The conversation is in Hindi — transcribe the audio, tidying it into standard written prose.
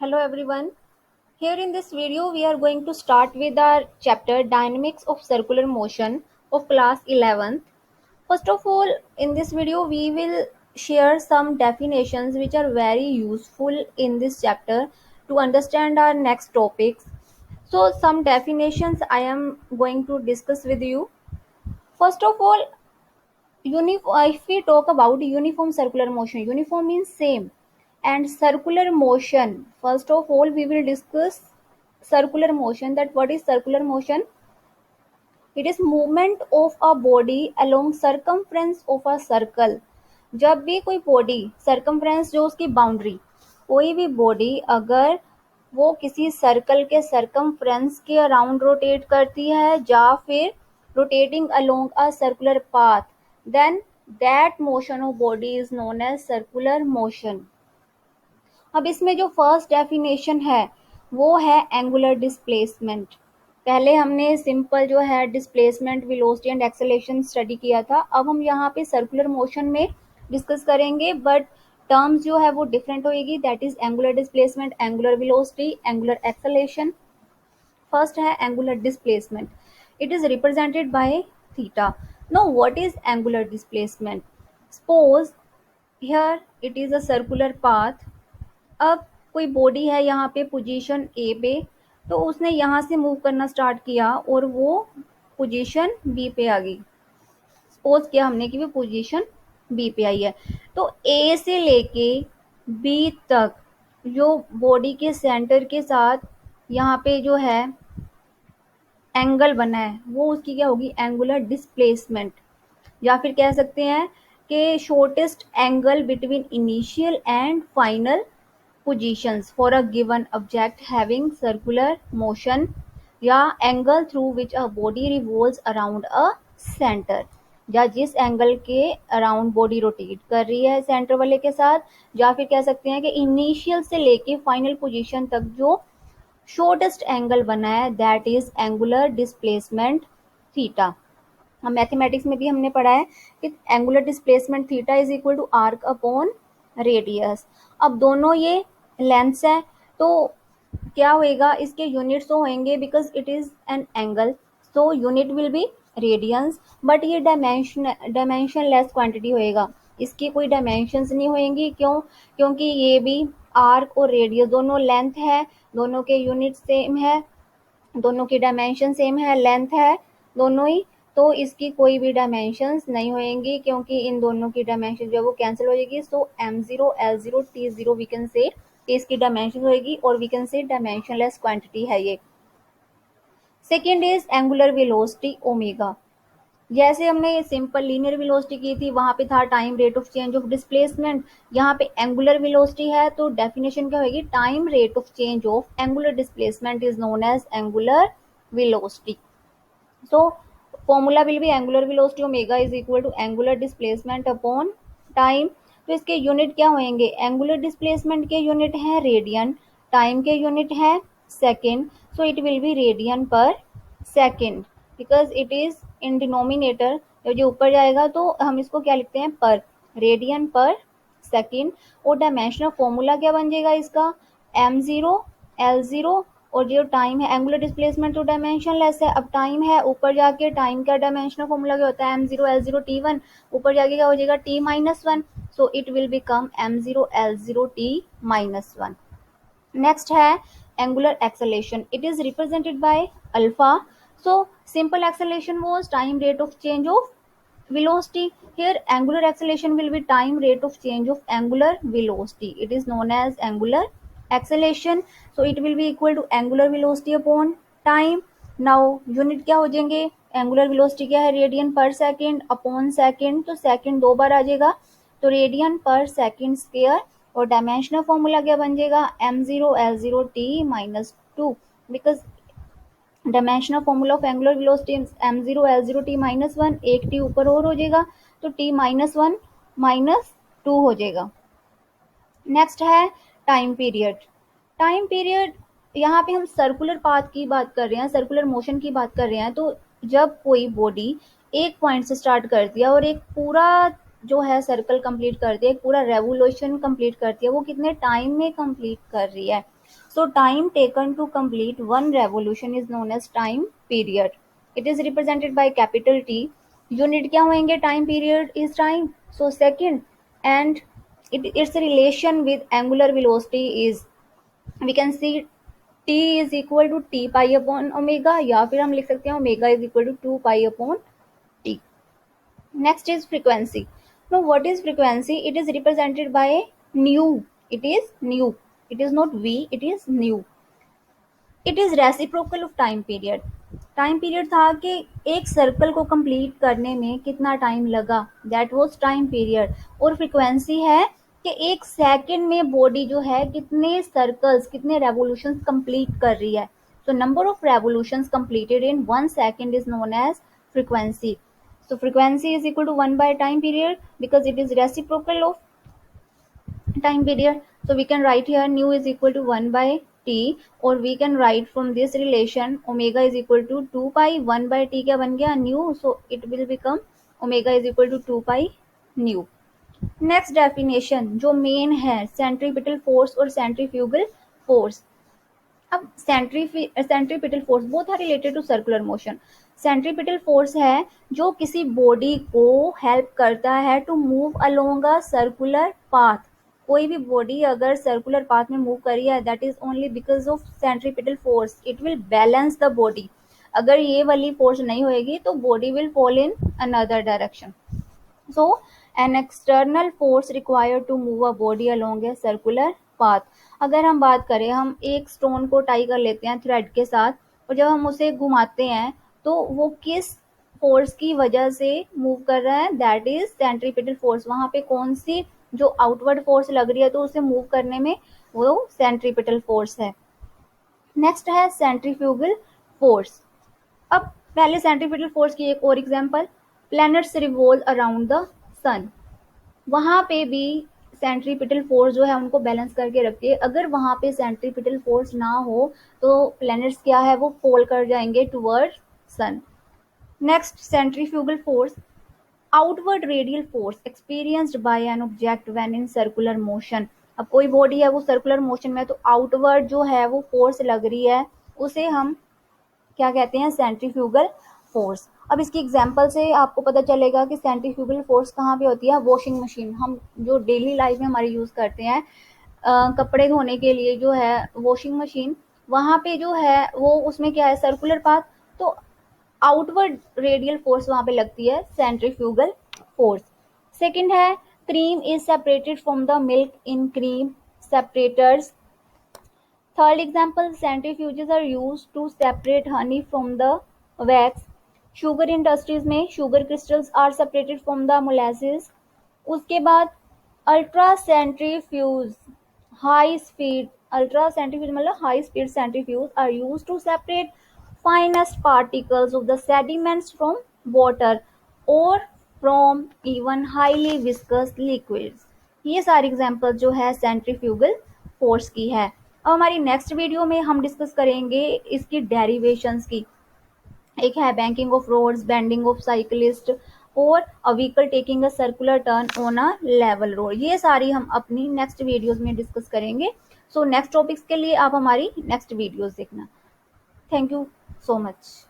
Hello everyone. Here in this video we are going to start with our chapter Dynamics of Circular Motion of class 11th. First of all, in this video we will share some definitions which are very useful in this chapter to understand our next topics. So some definitions I am going to discuss with you. First of all, if we talk about uniform circular motion, uniform means same, and circular motion. First of all, we will discuss circular motion. That what is circular motion? It is movement of a body along circumference of a circle. जब भी कोई बॉडी circumference जो उसकी बाउंड्री, कोई भी बॉडी अगर वो किसी सर्कल के circumference के अराउंड रोटेट करती है या फिर rotating along a circular path, then that motion of body is known as circular motion. अब इसमें जो फर्स्ट डेफिनेशन है वो है एंगुलर डिस्प्लेसमेंट. पहले हमने सिंपल जो है displacement, velocity and acceleration study किया था. अब हम यहाँ पे सर्कुलर मोशन में डिस्कस करेंगे, बट टर्म्स जो है वो डिफरेंट होएगी. That is angular displacement, angular velocity, angular acceleration. First है angular displacement. It is represented by theta. No what is angular displacement? Suppose here it is a circular path. अब कोई बॉडी है यहाँ पे पोजीशन ए पे, तो उसने यहाँ से मूव करना स्टार्ट किया और वो पोजीशन बी पे आ गई. सपोज किया हमने कि वो पोजीशन बी पे आई है, तो ए से लेके बी तक जो बॉडी के सेंटर के साथ यहाँ पे जो है एंगल बना है वो उसकी क्या होगी? Angular displacement. या फिर कह सकते हैं कि shortest angle between initial and final positions for a given object having circular motion, या angle through which a body revolves around a centre, या जिस एंगल के अराउंड बॉडी रोटेट कर रही है सेंटर वाले के साथ. या फिर कह सकते हैं कि इनिशियल से लेके फाइनल पोजीशन तक जो शॉर्टेस्ट एंगल बना है that is angular displacement theta. हम मैथमेटिक्स में भी हमने पढ़ा है कि angular displacement theta is equal to arc upon radius. अब दोनों ये लेंथ्स है, तो क्या होएगा? इसके यूनिट्स तो होंगे because it is an angle, so unit will be radians. But ये डायमेंशन लेस क्वांटिटी होएगा, इसकी कोई डायमेंशंस नहीं होएंगी. क्यों? क्योंकि ये भी आर्क और रेडियस दोनों लेंथ है, दोनों के यूनिट सेम है, दोनों की डायमेंशन सेम है, लेंथ है दोनों ही, तो इसकी कोई भी डायमेंशंस नहीं होएंगी क्योंकि इन दोनों की डायमेंशन जो है वो कैंसिल हो जाएगी. सो m0 l0 t0 we can से इसकी डायमेंशन होएगी और we can say dimensionless quantity है ये. Second is angular velocity omega. जैसे हमने सिंपल लीनियर वेलोसिटी की थी, वहां पे था time rate of change of displacement. यहाँ पे एंगुलर वेलोसिटी है, तो डेफिनेशन क्या होगी? Time rate of change of angular displacement is known as angular velocity. So formula will be angular velocity omega is equal to angular displacement upon time. तो इसके यूनिट क्या होंगे? एंगुलर डिस्प्लेसमेंट के यूनिट है रेडियन, टाइम के यूनिट है second, so it will be radian per second. Because it is in denominator, जब जो ऊपर जाएगा तो हम इसको क्या लिखते हैं? पर, रेडियन पर सेकेंड. और डायमेंशनल फॉर्मूला क्या बन जाएगा इसका? m0 l0, और जो टाइम है एंगुलर डिस्प्लेसमेंट तो डायमेंशन लेस है. अब टाइम है, ऊपर जाके टाइम का डायमेंशनल फॉर्मूला क्या होता है? m0 l0 t1, ऊपर जाके क्या हो जाएगा? t-1, so it will become m0 l0 t-1. Next है angular acceleration. It is represented by alpha. So simple acceleration was time rate of change of velocity. Here angular acceleration will be time rate of change of angular velocity. It is known as angular acceleration. So it will be equal to angular velocity upon time. Now unit क्या हो जाएंगे? angular velocity क्या है? Radian per second upon second, तो सेकेंड दो बार आ जाएगा, तो रेडियन पर सेकेंड स्क्वायर. और डायमेंशनल फॉर्मूला क्या बन जाएगा? m0 l0 t-2, because dimensional formula of angular velocity m0 l0 t-1, एक t ऊपर और हो जाएगा तो t-1 -2 हो जाएगा. नेक्स्ट है टाइम पीरियड. टाइम पीरियड, यहाँ पे हम सर्कुलर पाथ की बात कर रहे हैं, सर्कुलर मोशन की बात कर रहे हैं. तो जब कोई बॉडी एक पॉइंट से स्टार्ट करती है और एक पूरा जो है सर्कल कंप्लीट करती है, एक पूरा रेवोल्यूशन कंप्लीट करती है, वो कितने टाइम में कंप्लीट कर रही है? So time taken to complete one revolution is known as time period. It is represented by capital T. Unit क्या होंगे? Time period is time. So second, and its relation with angular velocity is, we can see t is equal to t pi upon omega, या फिर हम लिख सकते हैं omega is equal to 2 pi upon t. Next is frequency. Now what is frequency? It is represented by nu. It is nu. It is not v, it is nu. It is reciprocal of time period. Time period था कि एक सर्कल को कंप्लीट करने में कितना टाइम लगा, दैट वाज टाइम पीरियड. और फ्रीक्वेंसी है कि एक सेकंड में बॉडी जो है कितने सर्कल्स, कितने रेवोल्यूशंस कंप्लीट कर रही है. So number of revolutions completed in 1 second is known as frequency. So frequency is equal to 1 by time period because it is reciprocal of time period. So we can write here nu is equal to 1 by t, or we can write from this relation omega is equal to 2 pi. 1 by t क्या बन गया? Nu. So it will become omega is equal to 2 pi nu. Next definition जो मेन है, सेंट्रीपिटल फोर्स और सेंट्रीफ्यूगल फोर्स. अब centripetal force both are related to circular motion. Centripetal force है जो किसी बॉडी को हेल्प करता है to move along a circular path. कोई भी बॉडी अगर सर्कुलर पाथ में मूव कर रही है, that is only because of centripetal force. It will balance the body. अगर ये वाली फोर्स नहीं होएगी तो body will fall in another direction. So an external force required to move a body along a circular path. अगर हम बात करें, हम एक स्टोन को टाई कर लेते हैं थ्रेड के साथ, और जब हम उसे घुमाते हैं तो वो किस फोर्स की वजह से मूव कर रहा है? That is centripetal force. वहां पे कौन सी जो आउटवर्ड फोर्स लग रही है तो उसे मूव करने में वो सेंट्रीपिटल फोर्स है. नेक्स्ट है सेंट्रीफ्यूगल फोर्स. अब पहले सेंट्रीपिटल फोर्स की एक और example, planets revolve around the sun. वहां पे भी सेंट्रीपिटल फोर्स जो है उनको बैलेंस करके रखती है. अगर वहां पे सेंट्रीपिटल फोर्स ना हो तो प्लैनेट्स क्या है, वो फॉल कर जाएंगे toward sun. Next centrifugal force, outward radial force experienced by an object when in circular motion. अब कोई बॉडी है वो सर्कुलर मोशन में, तो आउटवर्ड जो है वो फोर्स लग रही है, उसे हम क्या कहते हैं? Centrifugal force. अब इसकी एग्जांपल से आपको पता चलेगा कि सेंट्रीफ्यूगल फोर्स कहाँ पे होती है. वॉशिंग मशीन, हम जो डेली लाइफ में हमारे यूज करते हैं कपड़े धोने के लिए जो है वॉशिंग मशीन, वहां पे जो है वो उसमें क्या है? Circular path. तो आउटवर्ड रेडियल फोर्स वहां पे लगती है, सेंट्रीफ्यूगल फोर्स. सेकेंड है cream is separated from the milk in cream separators. Third example, centrifuges are used to separate honey from the wax. Sugar industries में sugar crystals are separated from the molasses. उसके बाद ultra centrifuge, high speed ultra centrifuge मतलब high speed centrifuge are used to separate finest particles of the sediments from water और from even highly viscous liquids. ये सारी एग्जांपल जो है सेंट्रीफ्यूगल फोर्स की है. अब हमारी नेक्स्ट वीडियो में हम डिस्कस करेंगे इसकी डेरिवेशंस की. एक है banking of roads, bending of cyclist, और a vehicle taking a circular turn on a level road. ये सारी हम अपनी नेक्स्ट वीडियोस में डिस्कस करेंगे. सो नेक्स्ट टॉपिक्स के लिए आप हमारी नेक्स्ट वीडियोस देखना. Thank you so much.